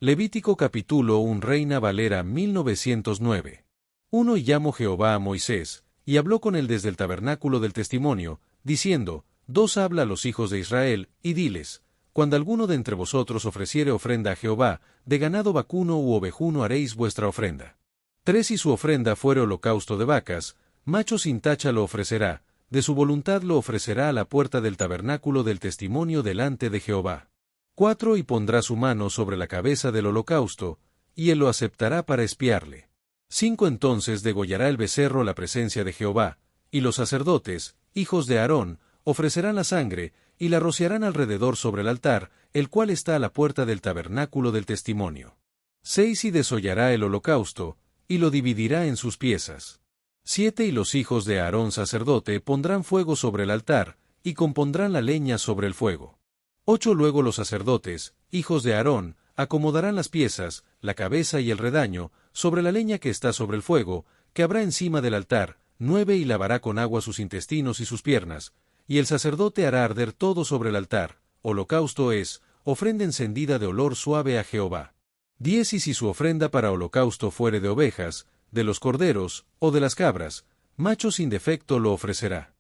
Levítico capítulo 1 Reina Valera 1909. 1 Y llamó Jehová a Moisés, y habló con él desde el tabernáculo del testimonio, diciendo, 2 Habla a los hijos de Israel, y diles, cuando alguno de entre vosotros ofreciere ofrenda a Jehová, de ganado vacuno u ovejuno haréis vuestra ofrenda. 3 Y su ofrenda fuere holocausto de vacas, macho sin tacha lo ofrecerá, de su voluntad lo ofrecerá a la puerta del tabernáculo del testimonio delante de Jehová. 4 Y pondrá su mano sobre la cabeza del holocausto, y él lo aceptará para expiarle. 5 Entonces degollará el becerro a la presencia de Jehová, y los sacerdotes, hijos de Aarón, ofrecerán la sangre, y la rociarán alrededor sobre el altar, el cual está a la puerta del tabernáculo del testimonio. 6 Y desollará el holocausto, y lo dividirá en sus piezas. 7 Y los hijos de Aarón sacerdote pondrán fuego sobre el altar, y compondrán la leña sobre el fuego. 8 Luego los sacerdotes, hijos de Aarón, acomodarán las piezas, la cabeza y el redaño, sobre la leña que está sobre el fuego, que habrá encima del altar. 9 Y lavará con agua sus intestinos y sus piernas, y el sacerdote hará arder todo sobre el altar. Holocausto es, ofrenda encendida de olor suave a Jehová. 10 Y si su ofrenda para holocausto fuere de ovejas, de los corderos, o de las cabras, macho sin defecto lo ofrecerá.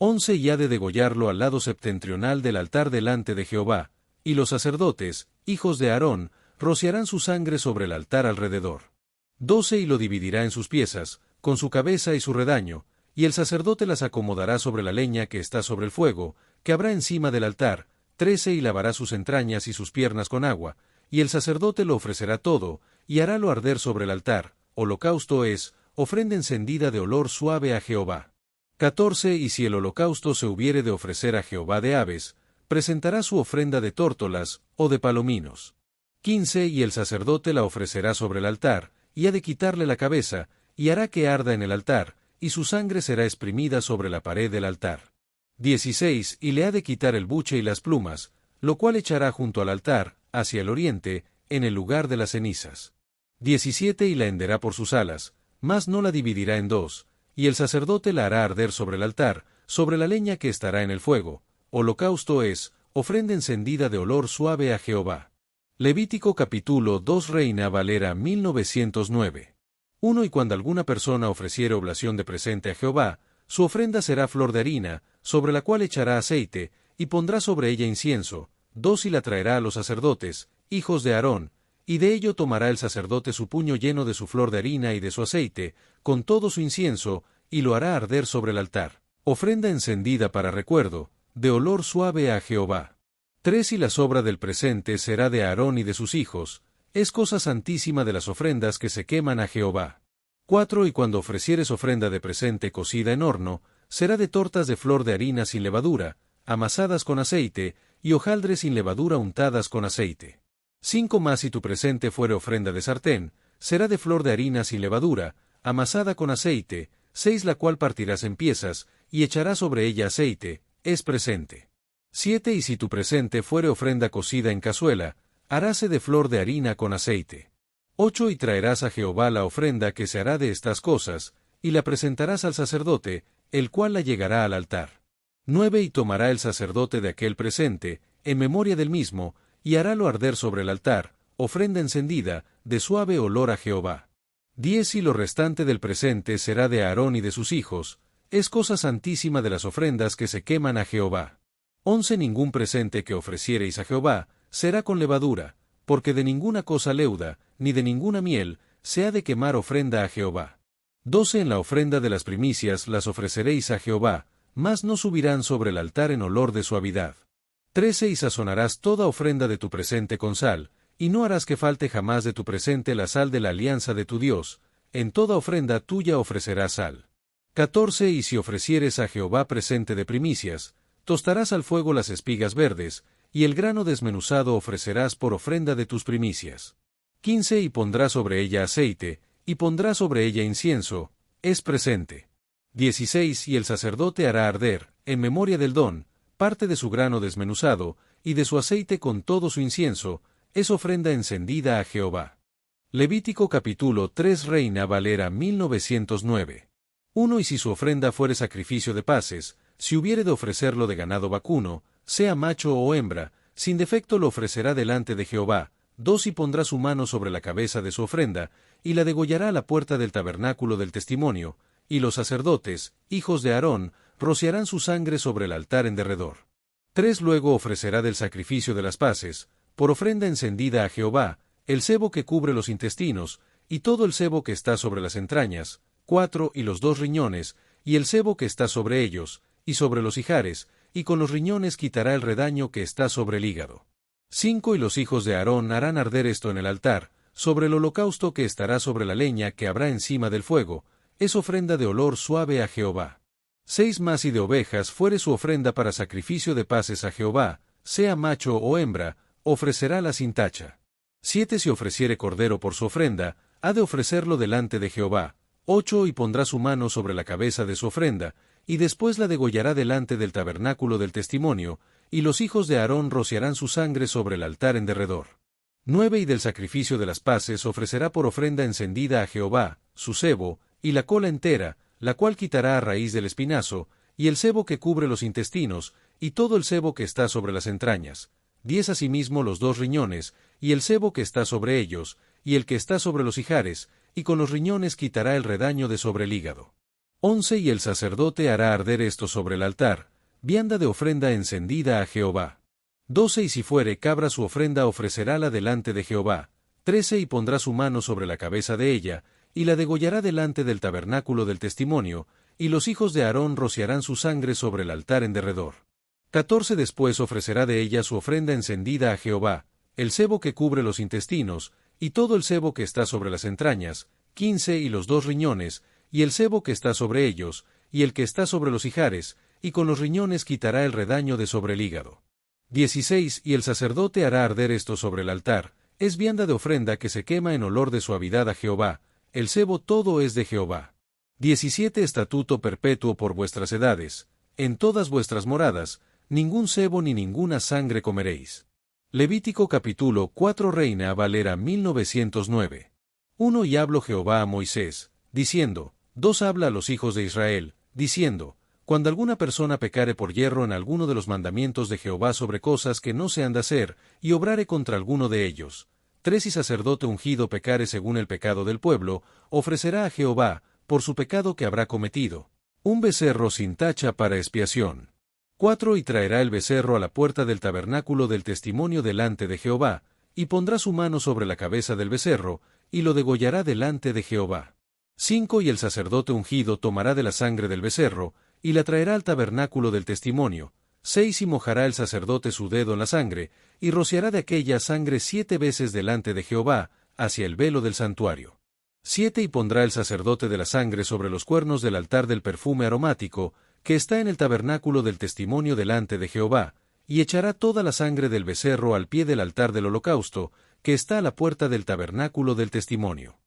11 Y ha de degollarlo al lado septentrional del altar delante de Jehová, y los sacerdotes, hijos de Aarón, rociarán su sangre sobre el altar alrededor. 12 Y lo dividirá en sus piezas, con su cabeza y su redaño, y el sacerdote las acomodará sobre la leña que está sobre el fuego, que habrá encima del altar. 13 Y lavará sus entrañas y sus piernas con agua, y el sacerdote lo ofrecerá todo, y harálo arder sobre el altar. Holocausto es, ofrenda encendida de olor suave a Jehová. 14 Y si el holocausto se hubiere de ofrecer a Jehová de aves, presentará su ofrenda de tórtolas, o de palominos. 15 Y el sacerdote la ofrecerá sobre el altar, y ha de quitarle la cabeza, y hará que arda en el altar, y su sangre será exprimida sobre la pared del altar. 16 Y le ha de quitar el buche y las plumas, lo cual echará junto al altar, hacia el oriente, en el lugar de las cenizas. 17 Y la henderá por sus alas, mas no la dividirá en dos, y el sacerdote la hará arder sobre el altar, sobre la leña que estará en el fuego. Holocausto es, ofrenda encendida de olor suave a Jehová. Levítico capítulo 2 Reina Valera 1909. 1 Y cuando alguna persona ofreciere oblación de presente a Jehová, su ofrenda será flor de harina, sobre la cual echará aceite, y pondrá sobre ella incienso. 2 Y la traerá a los sacerdotes, hijos de Aarón, y de ello tomará el sacerdote su puño lleno de su flor de harina y de su aceite, con todo su incienso, y lo hará arder sobre el altar. Ofrenda encendida para recuerdo, de olor suave a Jehová. 3 Y la sobra del presente será de Aarón y de sus hijos, es cosa santísima de las ofrendas que se queman a Jehová. 4 Y cuando ofrecieres ofrenda de presente cocida en horno, será de tortas de flor de harina sin levadura, amasadas con aceite, y hojaldres sin levadura untadas con aceite. 5 Más si tu presente fuere ofrenda de sartén, será de flor de harina sin levadura, amasada con aceite. 6 La cual partirás en piezas, y echarás sobre ella aceite, es presente. 7 Y si tu presente fuere ofrenda cocida en cazuela, haráse de flor de harina con aceite. 8 Y traerás a Jehová la ofrenda que se hará de estas cosas, y la presentarás al sacerdote, el cual la llegará al altar. 9 Y tomará el sacerdote de aquel presente, en memoria del mismo, y harálo arder sobre el altar, ofrenda encendida, de suave olor a Jehová. 10 Y lo restante del presente será de Aarón y de sus hijos, es cosa santísima de las ofrendas que se queman a Jehová. 11 Ningún presente que ofreciereis a Jehová, será con levadura, porque de ninguna cosa leuda, ni de ninguna miel, se ha de quemar ofrenda a Jehová. 12 En la ofrenda de las primicias las ofreceréis a Jehová, mas no subirán sobre el altar en olor de suavidad. 13 Y sazonarás toda ofrenda de tu presente con sal, y no harás que falte jamás de tu presente la sal de la alianza de tu Dios, en toda ofrenda tuya ofrecerás sal. 14 Y si ofrecieres a Jehová presente de primicias, tostarás al fuego las espigas verdes, y el grano desmenuzado ofrecerás por ofrenda de tus primicias. 15 Y pondrás sobre ella aceite, y pondrás sobre ella incienso, es presente. 16 Y el sacerdote hará arder, en memoria del don, parte de su grano desmenuzado, y de su aceite con todo su incienso, es ofrenda encendida a Jehová. Levítico capítulo 3 Reina Valera 1909. 1 Y si su ofrenda fuere sacrificio de paces, si hubiere de ofrecerlo de ganado vacuno, sea macho o hembra, sin defecto lo ofrecerá delante de Jehová, 2 y pondrá su mano sobre la cabeza de su ofrenda, y la degollará a la puerta del tabernáculo del testimonio, y los sacerdotes, hijos de Aarón, rociarán su sangre sobre el altar en derredor. 3 Luego ofrecerá del sacrificio de las paces, por ofrenda encendida a Jehová, el sebo que cubre los intestinos, y todo el sebo que está sobre las entrañas, 4 y los 2 riñones, y el sebo que está sobre ellos, y sobre los ijares, y con los riñones quitará el redaño que está sobre el hígado. 5 Y los hijos de Aarón harán arder esto en el altar, sobre el holocausto que estará sobre la leña que habrá encima del fuego, es ofrenda de olor suave a Jehová. 6 Más y de ovejas fuere su ofrenda para sacrificio de paces a Jehová, sea macho o hembra, ofrecerá sin tacha. 7 Si ofreciere cordero por su ofrenda, ha de ofrecerlo delante de Jehová. 8 Y pondrá su mano sobre la cabeza de su ofrenda, y después la degollará delante del tabernáculo del testimonio, y los hijos de Aarón rociarán su sangre sobre el altar en derredor. 9 Y del sacrificio de las paces ofrecerá por ofrenda encendida a Jehová, su sebo, y la cola entera, la cual quitará a raíz del espinazo, y el sebo que cubre los intestinos, y todo el sebo que está sobre las entrañas. 10 Asimismo los 2 riñones, y el sebo que está sobre ellos, y el que está sobre los ijares, y con los riñones quitará el redaño de sobre el hígado. 11 Y el sacerdote hará arder esto sobre el altar, vianda de ofrenda encendida a Jehová. 12 Y si fuere cabra su ofrenda ofrecerála delante de Jehová. 13 Y pondrá su mano sobre la cabeza de ella, y la degollará delante del tabernáculo del testimonio, y los hijos de Aarón rociarán su sangre sobre el altar en derredor. 14 Después ofrecerá de ella su ofrenda encendida a Jehová, el sebo que cubre los intestinos, y todo el sebo que está sobre las entrañas, 15 Y los 2 riñones, y el sebo que está sobre ellos, y el que está sobre los ijares, y con los riñones quitará el redaño de sobre el hígado. 16 Y el sacerdote hará arder esto sobre el altar, es vianda de ofrenda que se quema en olor de suavidad a Jehová, el sebo todo es de Jehová. 17 Estatuto perpetuo por vuestras edades, en todas vuestras moradas, ningún sebo ni ninguna sangre comeréis. Levítico capítulo 4 Reina Valera 1909. 1 Y habló Jehová a Moisés, diciendo, 2 Habla a los hijos de Israel, diciendo, cuando alguna persona pecare por yerro en alguno de los mandamientos de Jehová sobre cosas que no se han de hacer, y obrare contra alguno de ellos. 3 Y sacerdote ungido pecare según el pecado del pueblo, ofrecerá a Jehová, por su pecado que habrá cometido, un becerro sin tacha para expiación. 4 Y traerá el becerro a la puerta del tabernáculo del testimonio delante de Jehová, y pondrá su mano sobre la cabeza del becerro, y lo degollará delante de Jehová. 5 Y el sacerdote ungido tomará de la sangre del becerro, y la traerá al tabernáculo del testimonio. 6 Y mojará el sacerdote su dedo en la sangre, y rociará de aquella sangre 7 veces delante de Jehová, hacia el velo del santuario. 7 Y pondrá el sacerdote de la sangre sobre los cuernos del altar del perfume aromático, que está en el tabernáculo del testimonio delante de Jehová, y echará toda la sangre del becerro al pie del altar del holocausto, que está a la puerta del tabernáculo del testimonio.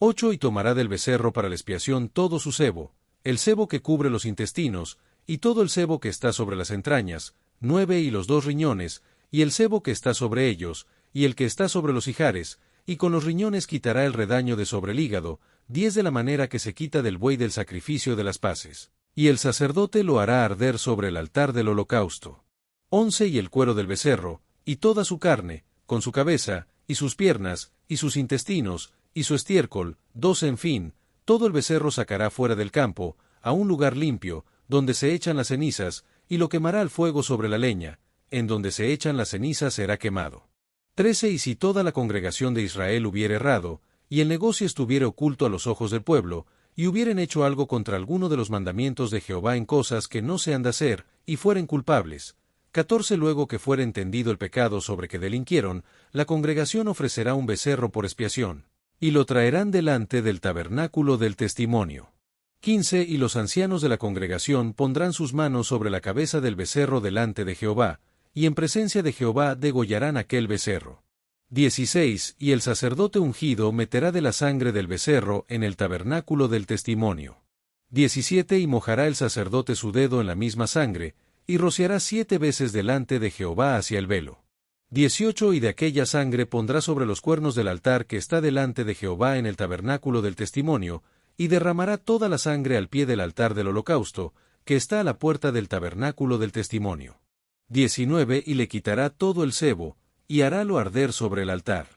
8 Y tomará del becerro para la expiación todo su sebo, el sebo que cubre los intestinos, y todo el sebo que está sobre las entrañas, 9 Y los 2 riñones, y el sebo que está sobre ellos, y el que está sobre los ijares, y con los riñones quitará el redaño de sobre el hígado, 10 de la manera que se quita del buey del sacrificio de las paces. Y el sacerdote lo hará arder sobre el altar del holocausto. 11 Y el cuero del becerro, y toda su carne, con su cabeza, y sus piernas, y sus intestinos, y su estiércol, 12 En fin, todo el becerro sacará fuera del campo, a un lugar limpio, donde se echan las cenizas, y lo quemará al fuego sobre la leña, en donde se echan las cenizas será quemado. 13 Y si toda la congregación de Israel hubiere errado, y el negocio estuviere oculto a los ojos del pueblo, y hubieren hecho algo contra alguno de los mandamientos de Jehová en cosas que no se han de hacer, y fueren culpables. 14 Luego que fuere entendido el pecado sobre que delinquieron, la congregación ofrecerá un becerro por expiación, y lo traerán delante del tabernáculo del testimonio. 15 Y los ancianos de la congregación pondrán sus manos sobre la cabeza del becerro delante de Jehová, y en presencia de Jehová degollarán aquel becerro. 16 Y el sacerdote ungido meterá de la sangre del becerro en el tabernáculo del testimonio. 17 Y mojará el sacerdote su dedo en la misma sangre, y rociará 7 veces delante de Jehová hacia el velo. 18 Y de aquella sangre pondrá sobre los cuernos del altar que está delante de Jehová en el tabernáculo del testimonio, y derramará toda la sangre al pie del altar del holocausto, que está a la puerta del tabernáculo del testimonio. 19 Y le quitará todo el sebo, y harálo arder sobre el altar.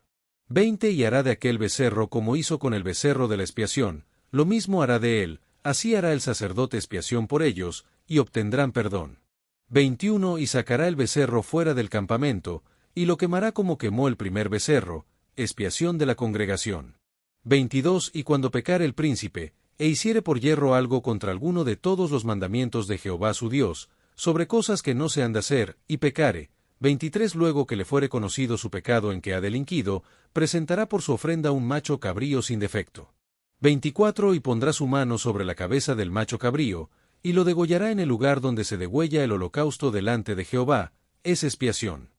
20 Y hará de aquel becerro como hizo con el becerro de la expiación, lo mismo hará de él, así hará el sacerdote expiación por ellos, y obtendrán perdón. 21 Y sacará el becerro fuera del campamento, y lo quemará como quemó el primer becerro, expiación de la congregación. 22 Y cuando pecare el príncipe, e hiciere por yerro algo contra alguno de todos los mandamientos de Jehová su Dios, sobre cosas que no se han de hacer, y pecare, 23 Luego que le fuere conocido su pecado en que ha delinquido, presentará por su ofrenda un macho cabrío sin defecto. 24 Y pondrá su mano sobre la cabeza del macho cabrío, y lo degollará en el lugar donde se degüella el holocausto delante de Jehová, es expiación.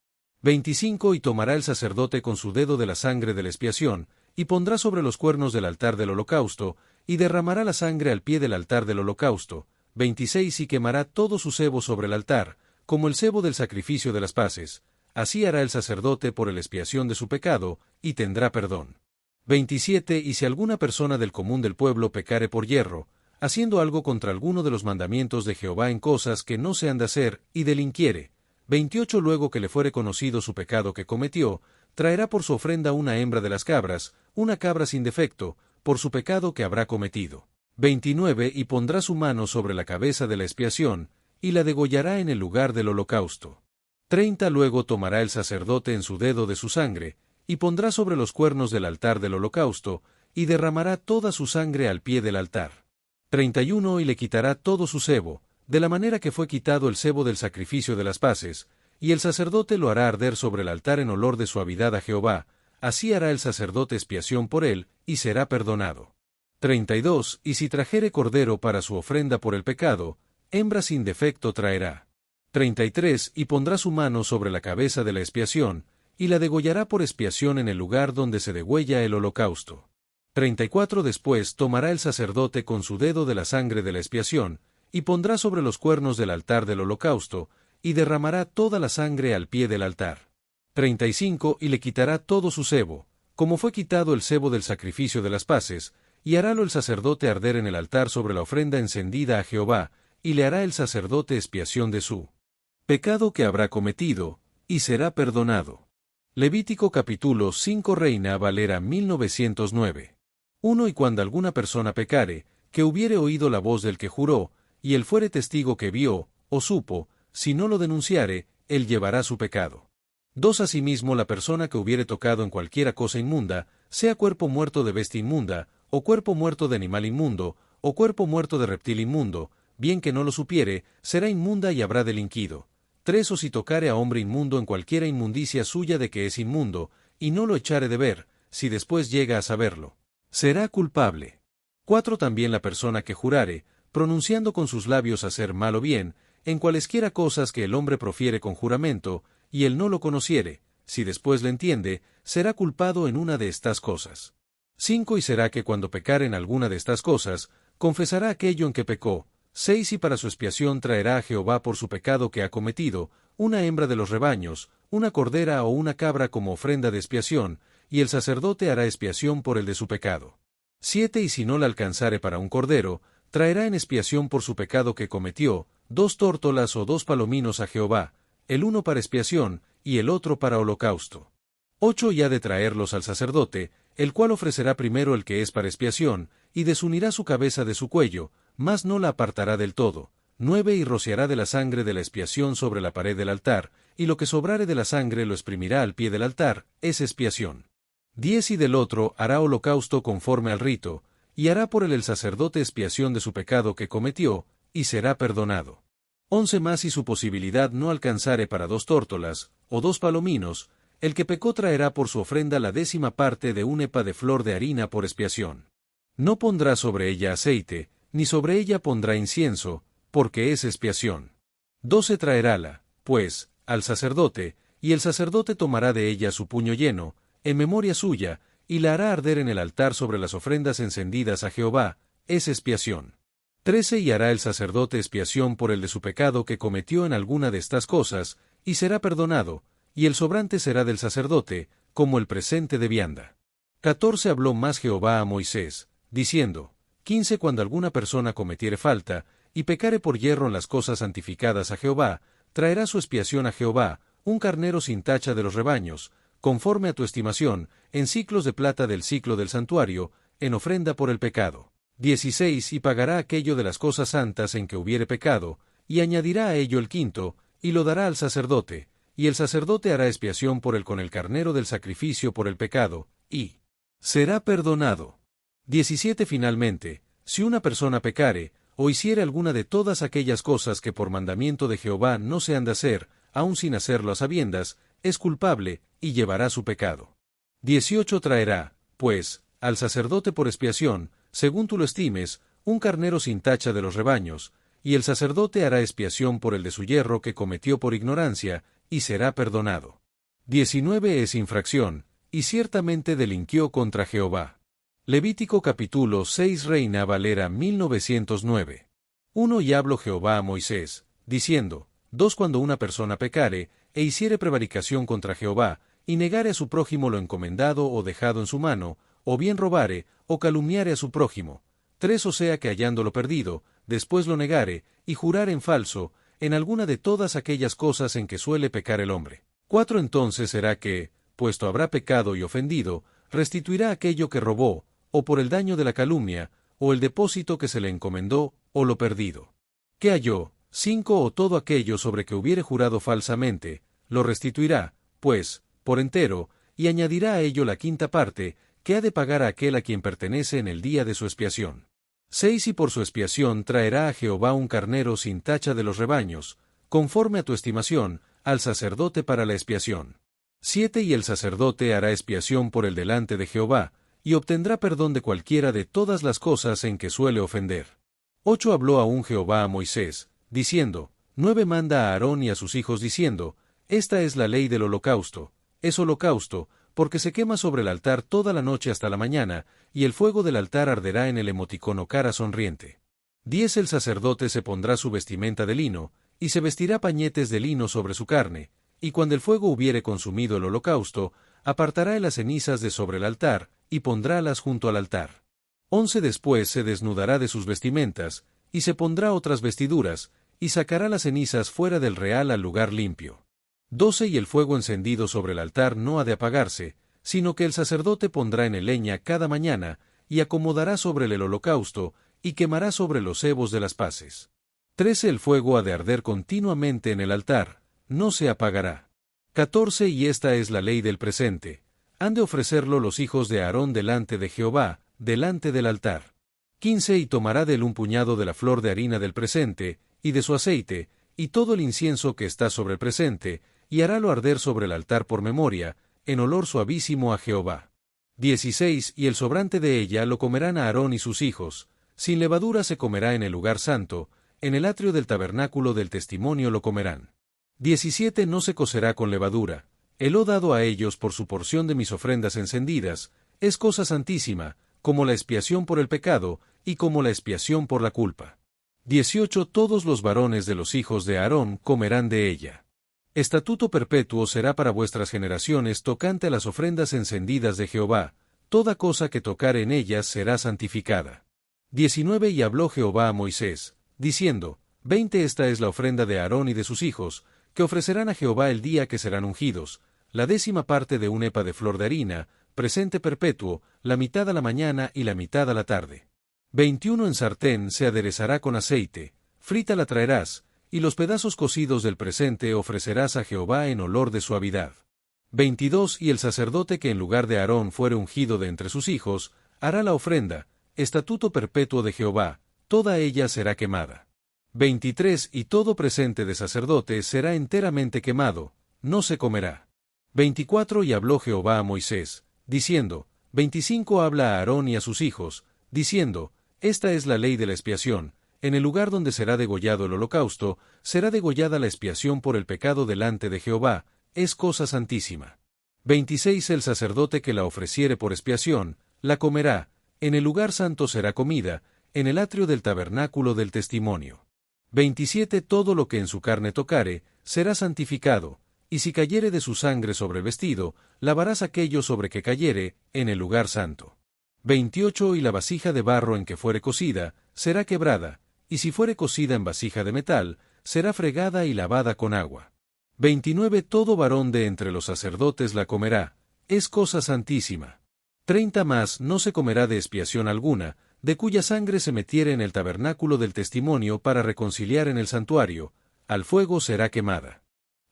25 Y tomará el sacerdote con su dedo de la sangre de la expiación, y pondrá sobre los cuernos del altar del holocausto, y derramará la sangre al pie del altar del holocausto. 26 Y quemará todo su sebo sobre el altar, como el sebo del sacrificio de las paces. Así hará el sacerdote por la expiación de su pecado, y tendrá perdón. 27 Y si alguna persona del común del pueblo pecare por yerro, haciendo algo contra alguno de los mandamientos de Jehová en cosas que no se han de hacer, y delinquiere. 28 Luego que le fuere conocido su pecado que cometió, traerá por su ofrenda una hembra de las cabras, una cabra sin defecto, por su pecado que habrá cometido. 29 Y pondrá su mano sobre la cabeza de la expiación, y la degollará en el lugar del holocausto. 30 Luego tomará el sacerdote en su dedo de su sangre, y pondrá sobre los cuernos del altar del holocausto, y derramará toda su sangre al pie del altar. 31 Y le quitará todo su sebo, de la manera que fue quitado el sebo del sacrificio de las paces, y el sacerdote lo hará arder sobre el altar en olor de suavidad a Jehová, así hará el sacerdote expiación por él, y será perdonado. 32 Y si trajere cordero para su ofrenda por el pecado, hembra sin defecto traerá. 33 Y pondrá su mano sobre la cabeza de la expiación, y la degollará por expiación en el lugar donde se degüella el holocausto. 34 Después tomará el sacerdote con su dedo de la sangre de la expiación, y pondrá sobre los cuernos del altar del holocausto, y derramará toda la sangre al pie del altar. 35 Y le quitará todo su sebo, como fue quitado el sebo del sacrificio de las paces, y harálo el sacerdote arder en el altar sobre la ofrenda encendida a Jehová, y le hará el sacerdote expiación de su pecado que habrá cometido, y será perdonado. Levítico capítulo 5 Reina Valera 1909. 1 Y cuando alguna persona pecare, que hubiere oído la voz del que juró, y él fuere testigo que vio, o supo, si no lo denunciare, él llevará su pecado. 2 Asimismo la persona que hubiere tocado en cualquiera cosa inmunda, sea cuerpo muerto de bestia inmunda, o cuerpo muerto de animal inmundo, o cuerpo muerto de reptil inmundo, bien que no lo supiere, será inmunda y habrá delinquido. 3 O si tocare a hombre inmundo en cualquiera inmundicia suya de que es inmundo, y no lo echare de ver, si después llega a saberlo, será culpable. 4 También la persona que jurare, pronunciando con sus labios hacer mal o bien, en cualesquiera cosas que el hombre profiere con juramento, y él no lo conociere, si después le entiende, será culpado en una de estas cosas. 5 Y será que cuando pecare en alguna de estas cosas, confesará aquello en que pecó. 6 Y para su expiación traerá a Jehová por su pecado que ha cometido, una hembra de los rebaños, una cordera o una cabra como ofrenda de expiación, y el sacerdote hará expiación por el de su pecado. 7 Y si no la alcanzare para un cordero, traerá en expiación por su pecado que cometió, 2 tórtolas o 2 palominos a Jehová, el uno para expiación, y el otro para holocausto. 8 Y ha de traerlos al sacerdote, el cual ofrecerá primero el que es para expiación, y desunirá su cabeza de su cuello, mas no la apartará del todo. 9 Y rociará de la sangre de la expiación sobre la pared del altar, y lo que sobrare de la sangre lo exprimirá al pie del altar, es expiación. 10 Y del otro hará holocausto conforme al rito, y hará por él el sacerdote expiación de su pecado que cometió, y será perdonado. 11 Más y su posibilidad no alcanzare para 2 tórtolas, o 2 palominos, el que pecó traerá por su ofrenda la 10ª parte de un epa de flor de harina por expiación. No pondrá sobre ella aceite, ni sobre ella pondrá incienso, porque es expiación. 12 Traerála, pues, al sacerdote, y el sacerdote tomará de ella su puño lleno, en memoria suya, y la hará arder en el altar sobre las ofrendas encendidas a Jehová, es expiación. 13 Y hará el sacerdote expiación por el de su pecado que cometió en alguna de estas cosas, y será perdonado, y el sobrante será del sacerdote, como el presente de vianda. 14 Habló más Jehová a Moisés, diciendo, 15 Cuando alguna persona cometiere falta, y pecare por yerro en las cosas santificadas a Jehová, traerá su expiación a Jehová, un carnero sin tacha de los rebaños, conforme a tu estimación, en siclos de plata del siclo del santuario, en ofrenda por el pecado. 16 Y pagará aquello de las cosas santas en que hubiere pecado, y añadirá a ello el quinto, y lo dará al sacerdote, y el sacerdote hará expiación por él con el carnero del sacrificio por el pecado, y será perdonado. 17 Finalmente, si una persona pecare, o hiciere alguna de todas aquellas cosas que por mandamiento de Jehová no se han de hacer, aun sin hacerlo a sabiendas, es culpable, y llevará su pecado. 18 Traerá, pues, al sacerdote por expiación, según tú lo estimes, un carnero sin tacha de los rebaños, y el sacerdote hará expiación por el de su yerro que cometió por ignorancia, y será perdonado. 19 Es infracción, y ciertamente delinquió contra Jehová. Levítico capítulo 6 Reina Valera 1909. 1 Y habló Jehová a Moisés, diciendo, 2 Cuando una persona pecare, e hiciere prevaricación contra Jehová, y negare a su prójimo lo encomendado o dejado en su mano, o bien robare, o calumniare a su prójimo. 3 O sea que hallándolo perdido, después lo negare, y jurare en falso, en alguna de todas aquellas cosas en que suele pecar el hombre. 4 Entonces será que, puesto habrá pecado y ofendido, restituirá aquello que robó, o por el daño de la calumnia, o el depósito que se le encomendó, o lo perdido. ¿Qué halló? 5 O todo aquello sobre que hubiere jurado falsamente, lo restituirá, pues, por entero, y añadirá a ello la quinta parte, que ha de pagar a aquel a quien pertenece en el día de su expiación. 6 Y por su expiación traerá a Jehová un carnero sin tacha de los rebaños, conforme a tu estimación, al sacerdote para la expiación. 7 Y el sacerdote hará expiación por el delante de Jehová, y obtendrá perdón de cualquiera de todas las cosas en que suele ofender. 8 Habló aún Jehová a Moisés, diciendo, 9 Manda a Aarón y a sus hijos diciendo, esta es la ley del holocausto, es holocausto, porque se quema sobre el altar toda la noche hasta la mañana, y el fuego del altar arderá en el emoticono cara sonriente. 10 El sacerdote se pondrá su vestimenta de lino, y se vestirá pañetes de lino sobre su carne, y cuando el fuego hubiere consumido el holocausto, apartará las cenizas de sobre el altar, y pondrálas junto al altar. 11 Después se desnudará de sus vestimentas, y se pondrá otras vestiduras, y sacará las cenizas fuera del real al lugar limpio. 12 Y el fuego encendido sobre el altar no ha de apagarse, sino que el sacerdote pondrá en él leña cada mañana, y acomodará sobre el holocausto, y quemará sobre los sebos de las paces. 13 El fuego ha de arder continuamente en el altar, no se apagará. 14 Y esta es la ley del presente, han de ofrecerlo los hijos de Aarón delante de Jehová, delante del altar. 15 Y tomará de él un puñado de la flor de harina del presente, y de su aceite, y todo el incienso que está sobre el presente, y harálo arder sobre el altar por memoria, en olor suavísimo a Jehová. 16 Y el sobrante de ella lo comerán Aarón y sus hijos, sin levadura se comerá en el lugar santo, en el atrio del tabernáculo del testimonio lo comerán. 17 No se cocerá con levadura, el he dado a ellos por su porción de mis ofrendas encendidas, es cosa santísima, como la expiación por el pecado, y como la expiación por la culpa. 18 Todos los varones de los hijos de Aarón comerán de ella. Estatuto perpetuo será para vuestras generaciones tocante a las ofrendas encendidas de Jehová, toda cosa que tocare en ellas será santificada. 19 Y habló Jehová a Moisés, diciendo, 20 Esta es la ofrenda de Aarón y de sus hijos, que ofrecerán a Jehová el día que serán ungidos, la 10ª parte de un epa de flor de harina, presente perpetuo, la mitad a la mañana y la mitad a la tarde. 21 En sartén se aderezará con aceite, frita la traerás, y los pedazos cocidos del presente ofrecerás a Jehová en olor de suavidad. 22 Y el sacerdote que en lugar de Aarón fuere ungido de entre sus hijos, hará la ofrenda, estatuto perpetuo de Jehová, toda ella será quemada. 23 Y todo presente de sacerdote será enteramente quemado, no se comerá. 24 Y habló Jehová a Moisés, diciendo, 25 Habla a Aarón y a sus hijos, diciendo, esta es la ley de la expiación, en el lugar donde será degollado el holocausto, será degollada la expiación por el pecado delante de Jehová, es cosa santísima. 26 El sacerdote que la ofreciere por expiación, la comerá, en el lugar santo será comida, en el atrio del tabernáculo del testimonio. 27 Todo lo que en su carne tocare, será santificado, y si cayere de su sangre sobre el vestido, lavarás aquello sobre que cayere, en el lugar santo. 28 Y la vasija de barro en que fuere cocida, será quebrada, y si fuere cocida en vasija de metal, será fregada y lavada con agua. 29 Todo varón de entre los sacerdotes la comerá, es cosa santísima. 30 Más no se comerá de expiación alguna, de cuya sangre se metiere en el tabernáculo del testimonio para reconciliar en el santuario, al fuego será quemada.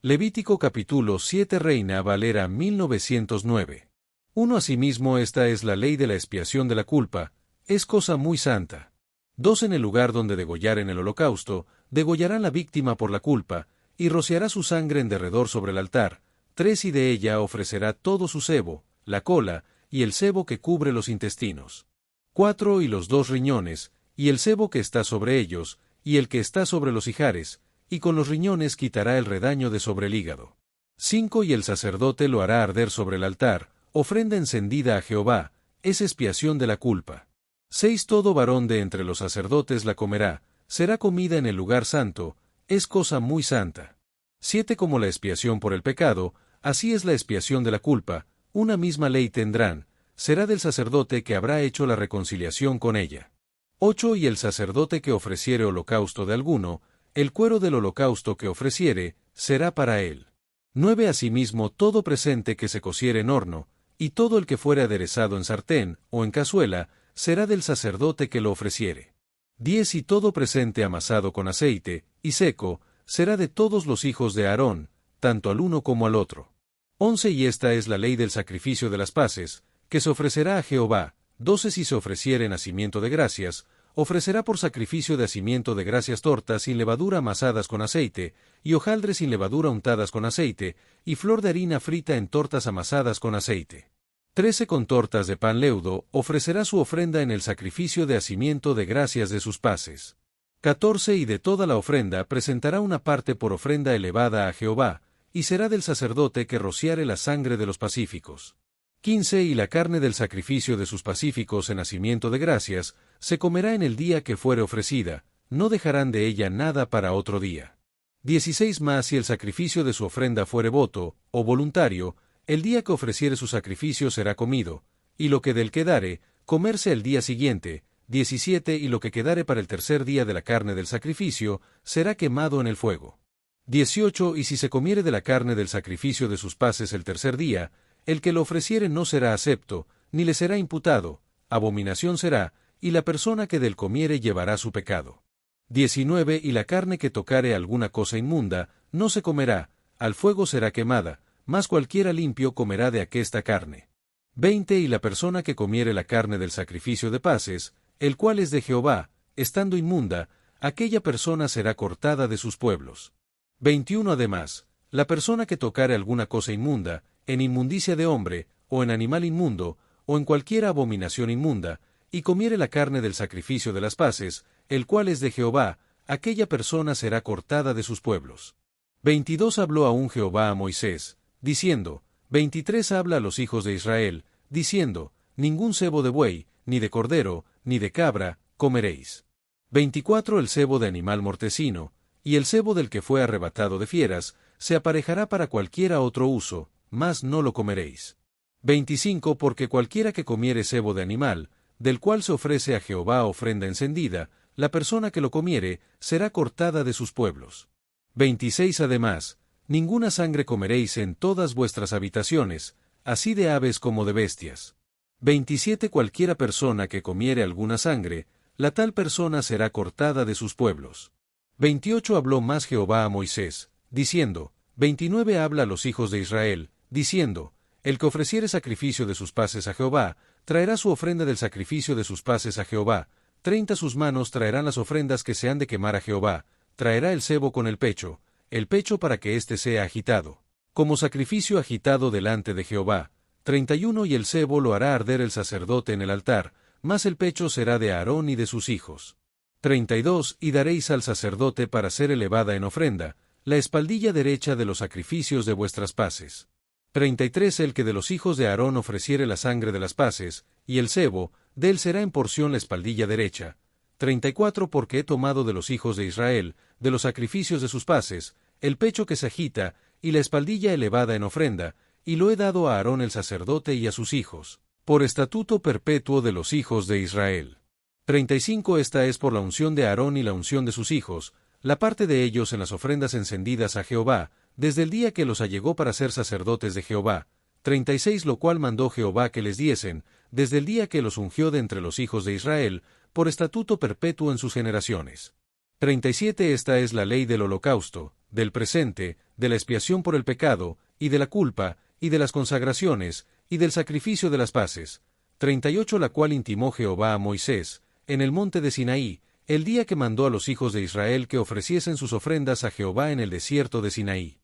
Levítico capítulo 7 Reina Valera 1909. 1 Asimismo esta es la ley de la expiación de la culpa, es cosa muy santa. 2 En el lugar donde degollaren el holocausto, degollarán la víctima por la culpa, y rociará su sangre en derredor sobre el altar. 3 Y de ella ofrecerá todo su sebo, la cola, y el sebo que cubre los intestinos. 4 Y los 2 riñones, y el sebo que está sobre ellos, y el que está sobre los ijares, y con los riñones quitará el redaño de sobre el hígado. 5 Y el sacerdote lo hará arder sobre el altar, ofrenda encendida a Jehová, es expiación de la culpa. 6 Todo varón de entre los sacerdotes la comerá, será comida en el lugar santo, es cosa muy santa. 7 Como la expiación por el pecado, así es la expiación de la culpa, una misma ley tendrán, será del sacerdote que habrá hecho la reconciliación con ella. 8 Y el sacerdote que ofreciere holocausto de alguno, el cuero del holocausto que ofreciere, será para él. 9 Asimismo todo presente que se cociere en horno, y todo el que fuere aderezado en sartén, o en cazuela, será del sacerdote que lo ofreciere. 10 Y todo presente amasado con aceite, y seco, será de todos los hijos de Aarón, tanto al uno como al otro. 11 Y esta es la ley del sacrificio de las paces, que se ofrecerá a Jehová. 12 Si se ofreciere nacimiento de gracias, ofrecerá por sacrificio de hacimiento de gracias tortas sin levadura amasadas con aceite, y hojaldres sin levadura untadas con aceite, y flor de harina frita en tortas amasadas con aceite. 13 Con tortas de pan leudo, ofrecerá su ofrenda en el sacrificio de hacimiento de gracias de sus paces. 14 Y de toda la ofrenda presentará una parte por ofrenda elevada a Jehová, y será del sacerdote que rociare la sangre de los pacíficos. 15 Y la carne del sacrificio de sus pacíficos en hacimiento de gracias, se comerá en el día que fuere ofrecida, no dejarán de ella nada para otro día. 16 Más si el sacrificio de su ofrenda fuere voto, o voluntario, el día que ofreciere su sacrificio será comido, y lo que del quedare, comerse el día siguiente. 17 Y lo que quedare para el tercer día de la carne del sacrificio, será quemado en el fuego. 18 Y si se comiere de la carne del sacrificio de sus paces el tercer día, el que lo ofreciere no será acepto, ni le será imputado, abominación será, y la persona que del comiere llevará su pecado. 19 Y la carne que tocare alguna cosa inmunda, no se comerá, al fuego será quemada, mas cualquiera limpio comerá de aquesta carne. 20 Y la persona que comiere la carne del sacrificio de paces, el cual es de Jehová, estando inmunda, aquella persona será cortada de sus pueblos. 21 Además, la persona que tocare alguna cosa inmunda, en inmundicia de hombre, o en animal inmundo, o en cualquiera abominación inmunda, y comiere la carne del sacrificio de las paces, el cual es de Jehová, aquella persona será cortada de sus pueblos. 22 Habló aún Jehová a Moisés, diciendo, 23 Habla a los hijos de Israel, diciendo, ningún sebo de buey, ni de cordero, ni de cabra, comeréis. 24 El sebo de animal mortecino, y el sebo del que fue arrebatado de fieras, se aparejará para cualquiera otro uso, mas no lo comeréis. 25 Porque cualquiera que comiere sebo de animal, del cual se ofrece a Jehová ofrenda encendida, la persona que lo comiere, será cortada de sus pueblos. 26 Además, ninguna sangre comeréis en todas vuestras habitaciones, así de aves como de bestias. 27 Cualquiera persona que comiere alguna sangre, la tal persona será cortada de sus pueblos. 28 Habló más Jehová a Moisés, diciendo, 29 Habla a los hijos de Israel, diciendo, el que ofreciere sacrificio de sus paces a Jehová, traerá su ofrenda del sacrificio de sus paces a Jehová. 30 Sus manos traerán las ofrendas que se han de quemar a Jehová, traerá el sebo con el pecho para que éste sea agitado, como sacrificio agitado delante de Jehová. 31 Y el sebo lo hará arder el sacerdote en el altar, mas el pecho será de Aarón y de sus hijos. 32 Y daréis al sacerdote para ser elevada en ofrenda, la espaldilla derecha de los sacrificios de vuestras paces. 33 El que de los hijos de Aarón ofreciere la sangre de las paces, y el sebo, de él será en porción la espaldilla derecha. 34 Porque he tomado de los hijos de Israel, de los sacrificios de sus paces, el pecho que se agita, y la espaldilla elevada en ofrenda, y lo he dado a Aarón el sacerdote y a sus hijos, por estatuto perpetuo de los hijos de Israel. 35 Esta es por la unción de Aarón y la unción de sus hijos, la parte de ellos en las ofrendas encendidas a Jehová, desde el día que los allegó para ser sacerdotes de Jehová. 36 Lo cual mandó Jehová que les diesen, desde el día que los ungió de entre los hijos de Israel, por estatuto perpetuo en sus generaciones. 37 Esta es la ley del holocausto, del presente, de la expiación por el pecado, y de la culpa, y de las consagraciones, y del sacrificio de las paces. 38 La cual intimó Jehová a Moisés, en el monte de Sinaí, el día que mandó a los hijos de Israel que ofreciesen sus ofrendas a Jehová en el desierto de Sinaí.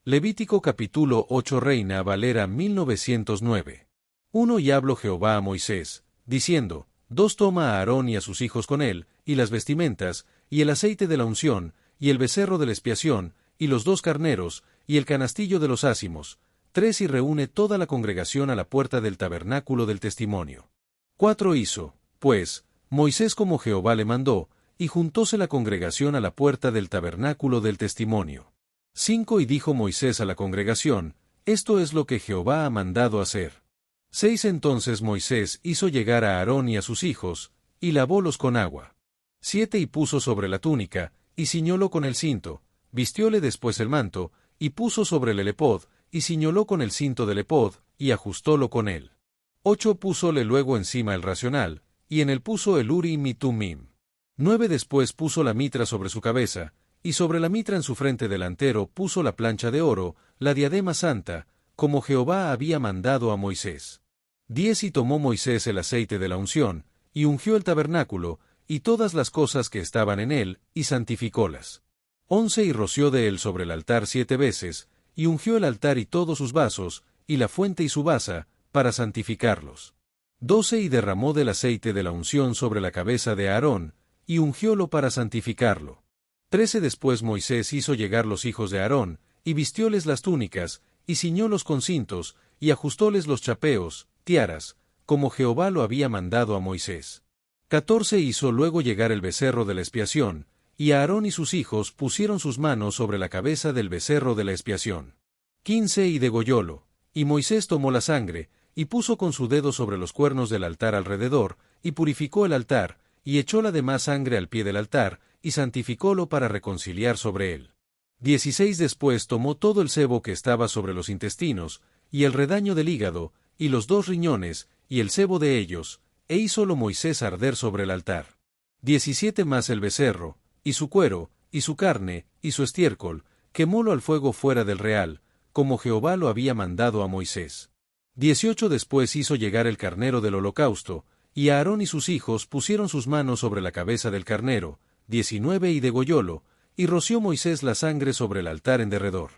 Levítico capítulo 8 Reina Valera 1909. 1 Y habló Jehová a Moisés, diciendo, 2 Toma a Aarón y a sus hijos con él, y las vestimentas, y el aceite de la unción, y el becerro de la expiación, y los 2 carneros, y el canastillo de los ázimos. 3 Y reúne toda la congregación a la puerta del tabernáculo del testimonio. 4 Hizo, pues, Moisés como Jehová le mandó, y juntóse la congregación a la puerta del tabernáculo del testimonio. 5 Y dijo Moisés a la congregación, esto es lo que Jehová ha mandado hacer. 6 Entonces Moisés hizo llegar a Aarón y a sus hijos, y lavólos con agua. 7 Y puso sobre la túnica, y ciñólo con el cinto, vistióle después el manto, y puso sobre el ephod, y ciñóló con el cinto del ephod, y ajustólo con él. 8 Púsole luego encima el racional, y en él puso el Urim y Tumim. 9 Después puso la mitra sobre su cabeza, y sobre la mitra en su frente delantero puso la plancha de oro, la diadema santa, como Jehová había mandado a Moisés. 10 Y tomó Moisés el aceite de la unción, y ungió el tabernáculo, y todas las cosas que estaban en él, y santificólas. 11 Y roció de él sobre el altar 7 veces, y ungió el altar y todos sus vasos, y la fuente y su basa, para santificarlos. 12 Y derramó del aceite de la unción sobre la cabeza de Aarón, y ungiólo para santificarlo. 13 Después Moisés hizo llegar los hijos de Aarón, y vistióles las túnicas, y ciñólos con cintos, y ajustóles los chapeos, tiaras, como Jehová lo había mandado a Moisés. 14 Hizo luego llegar el becerro de la expiación, y Aarón y sus hijos pusieron sus manos sobre la cabeza del becerro de la expiación. 15 Y degollólo, y Moisés tomó la sangre, y puso con su dedo sobre los cuernos del altar alrededor, y purificó el altar, y echó la demás sangre al pie del altar, y santificólo para reconciliar sobre él. 16 Después tomó todo el sebo que estaba sobre los intestinos, y el redaño del hígado, y los 2 riñones, y el sebo de ellos, e hízolo Moisés arder sobre el altar. 17 Más el becerro, y su cuero, y su carne, y su estiércol, quemólo al fuego fuera del real, como Jehová lo había mandado a Moisés. 18 Después hizo llegar el carnero del holocausto, y Aarón y sus hijos pusieron sus manos sobre la cabeza del carnero. 19 Y degollólo, y roció Moisés la sangre sobre el altar en derredor.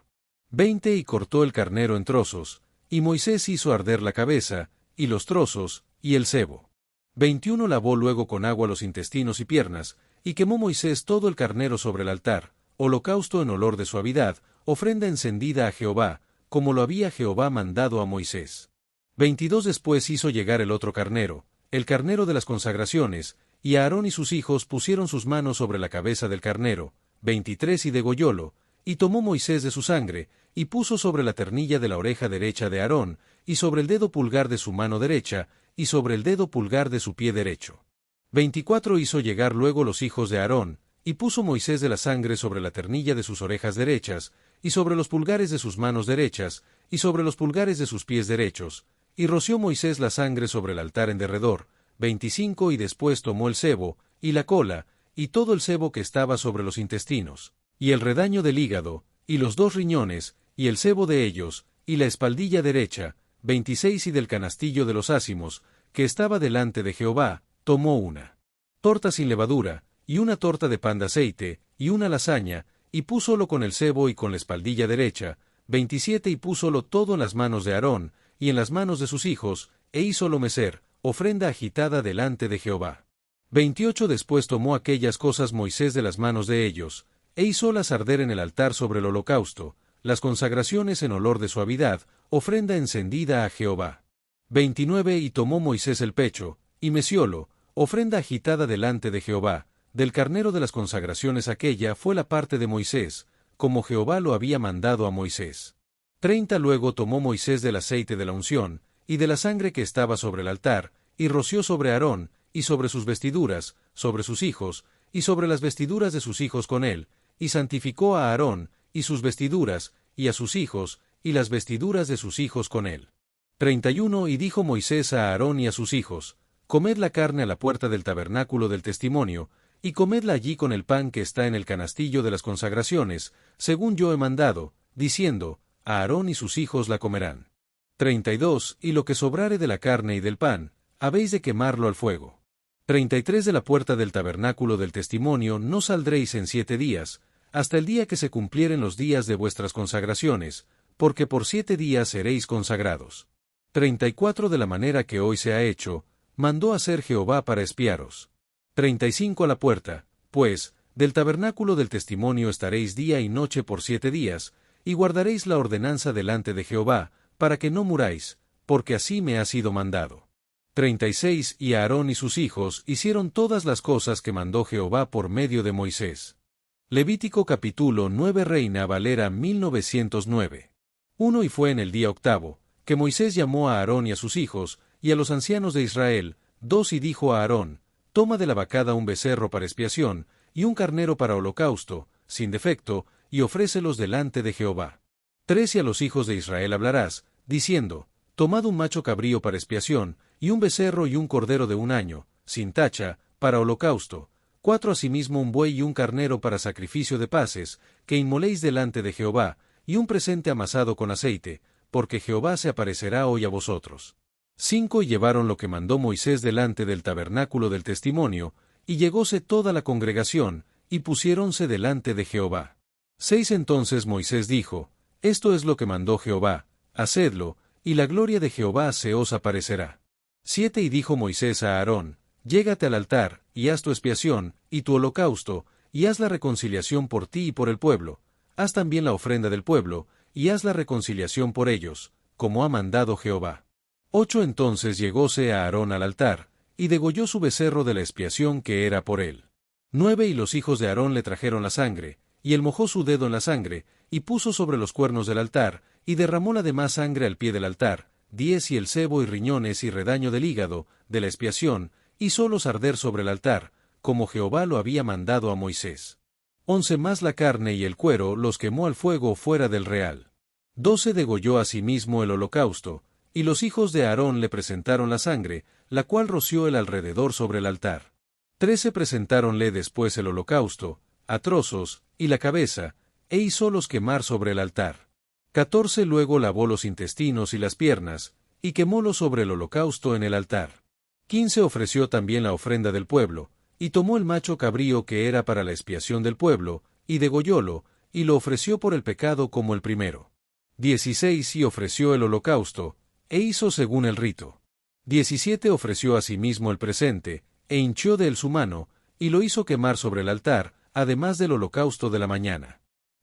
20 Y cortó el carnero en trozos, y Moisés hizo arder la cabeza, y los trozos, y el sebo. 21 Lavó luego con agua los intestinos y piernas, y quemó Moisés todo el carnero sobre el altar, holocausto en olor de suavidad, ofrenda encendida a Jehová, como lo había Jehová mandado a Moisés. 22 Después hizo llegar el otro carnero, el carnero de las consagraciones, y Aarón y sus hijos pusieron sus manos sobre la cabeza del carnero. 23 Y degollólo, y tomó Moisés de su sangre, y puso sobre la ternilla de la oreja derecha de Aarón, y sobre el dedo pulgar de su mano derecha, y sobre el dedo pulgar de su pie derecho. 24 Hizo llegar luego los hijos de Aarón, y puso Moisés de la sangre sobre la ternilla de sus orejas derechas, y sobre los pulgares de sus manos derechas, y sobre los pulgares de sus pies derechos, y roció Moisés la sangre sobre el altar en derredor. 25 Y después tomó el sebo, y la cola, y todo el sebo que estaba sobre los intestinos, y el redaño del hígado, y los 2 riñones, y el sebo de ellos, y la espaldilla derecha. 26 Y del canastillo de los ázimos, que estaba delante de Jehová, tomó una torta sin levadura, y una torta de pan de aceite, y una lasaña, y púsolo con el sebo y con la espaldilla derecha. 27 Y púsolo todo en las manos de Aarón, y en las manos de sus hijos, e hízolo mecer, ofrenda agitada delante de Jehová. 28 Después tomó aquellas cosas Moisés de las manos de ellos, e hízolas arder en el altar sobre el holocausto, las consagraciones en olor de suavidad, ofrenda encendida a Jehová. 29 Y tomó Moisés el pecho, y meciólo, ofrenda agitada delante de Jehová. Del carnero de las consagraciones aquella fue la parte de Moisés, como Jehová lo había mandado a Moisés. 30 Luego tomó Moisés del aceite de la unción, y de la sangre que estaba sobre el altar, y roció sobre Aarón, y sobre sus vestiduras, sobre sus hijos, y sobre las vestiduras de sus hijos con él, y santificó a Aarón, y sus vestiduras, y a sus hijos, y las vestiduras de sus hijos con él. 31 Y dijo Moisés a Aarón y a sus hijos: Comed la carne a la puerta del tabernáculo del testimonio, y comedla allí con el pan que está en el canastillo de las consagraciones, según yo he mandado, diciendo: Aarón y sus hijos la comerán. 32 Y lo que sobrare de la carne y del pan, habéis de quemarlo al fuego. 33 De la puerta del tabernáculo del testimonio no saldréis en 7 días, hasta el día que se cumplieren los días de vuestras consagraciones, porque por 7 días seréis consagrados. 34 De la manera que hoy se ha hecho, mandó hacer Jehová para espiaros. 35 A la puerta, pues, del tabernáculo del testimonio estaréis día y noche por 7 días, y guardaréis la ordenanza delante de Jehová, para que no muráis, porque así me ha sido mandado. 36 Y Aarón y sus hijos hicieron todas las cosas que mandó Jehová por medio de Moisés. Levítico capítulo 9 Reina Valera 1909. 1 Y fue en el día octavo, que Moisés llamó a Aarón y a sus hijos, y a los ancianos de Israel. 2 Y dijo a Aarón: Toma de la vacada un becerro para expiación, y un carnero para holocausto, sin defecto, y ofrécelos delante de Jehová. 3 Y a los hijos de Israel hablarás, diciendo: Tomad un macho cabrío para expiación, y un becerro y un cordero de 1 año, sin tacha, para holocausto. 4 Asimismo un buey y un carnero para sacrificio de paces, que inmoléis delante de Jehová, y un presente amasado con aceite, porque Jehová se aparecerá hoy a vosotros. 5 Y llevaron lo que mandó Moisés delante del tabernáculo del testimonio, y llegóse toda la congregación, y pusiéronse delante de Jehová. 6 Entonces Moisés dijo: Esto es lo que mandó Jehová, hacedlo, y la gloria de Jehová se os aparecerá. 7 Y dijo Moisés a Aarón: Llégate al altar, y haz tu expiación, y tu holocausto, y haz la reconciliación por ti y por el pueblo. Haz también la ofrenda del pueblo, y haz la reconciliación por ellos, como ha mandado Jehová. 8 Entonces llegóse a Aarón al altar, y degolló su becerro de la expiación que era por él. 9 Y los hijos de Aarón le trajeron la sangre, y él mojó su dedo en la sangre, y puso sobre los cuernos del altar, y derramó la demás sangre al pie del altar. 10 Y el sebo y riñones y redaño del hígado, de la expiación, hízolos arder sobre el altar, como Jehová lo había mandado a Moisés. 11 Más la carne y el cuero los quemó al fuego fuera del real. 12 Degolló asimismo el holocausto, y los hijos de Aarón le presentaron la sangre, la cual roció el alrededor sobre el altar. 13 Presentáronle después el holocausto, a trozos, y la cabeza, e hízolos quemar sobre el altar. 14 Luego lavó los intestinos y las piernas, y quemólos sobre el holocausto en el altar. 15 Ofreció también la ofrenda del pueblo, y tomó el macho cabrío que era para la expiación del pueblo, y degollólo, y lo ofreció por el pecado como el primero. 16 Y ofreció el holocausto, e hizo según el rito. 17 Ofreció asimismo el presente, e hinchió de él su mano, y lo hizo quemar sobre el altar, además del holocausto de la mañana.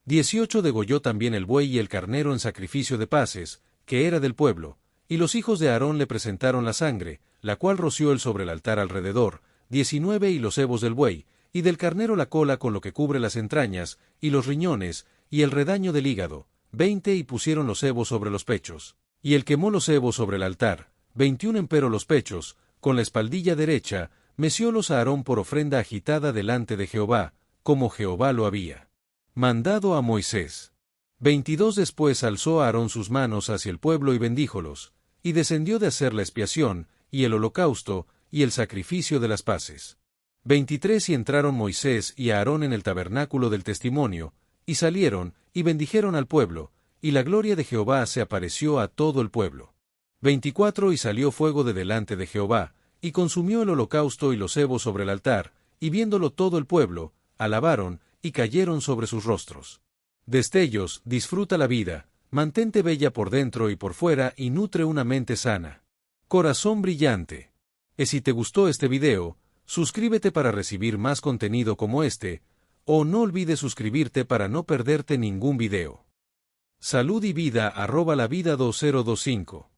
18 Degolló también el buey y el carnero en sacrificio de paces, que era del pueblo, y los hijos de Aarón le presentaron la sangre, la cual roció él sobre el altar alrededor. 19 Y los sebos del buey, y del carnero la cola con lo que cubre las entrañas, y los riñones, y el redaño del hígado. 20 Y pusieron los sebos sobre los pechos. Y él quemó los sebos sobre el altar. 21 Empero los pechos, con la espaldilla derecha, meciólos a Aarón por ofrenda agitada delante de Jehová, como Jehová lo había mandado a Moisés. 22 Después alzó a Aarón sus manos hacia el pueblo y bendíjolos, y descendió de hacer la expiación, y el holocausto, y el sacrificio de las paces. 23 Y entraron Moisés y Aarón en el tabernáculo del testimonio, y salieron, y bendijeron al pueblo, y la gloria de Jehová se apareció a todo el pueblo. 24 Y salió fuego de delante de Jehová, y consumió el holocausto y los sebos sobre el altar, y viéndolo todo el pueblo, alabaron, y cayeron sobre sus rostros. Destellos, disfruta la vida, mantente bella por dentro y por fuera y nutre una mente sana. Corazón brillante. Y si te gustó este video, suscríbete para recibir más contenido como este, o no olvides suscribirte para no perderte ningún video. Salud y vida @lavida2025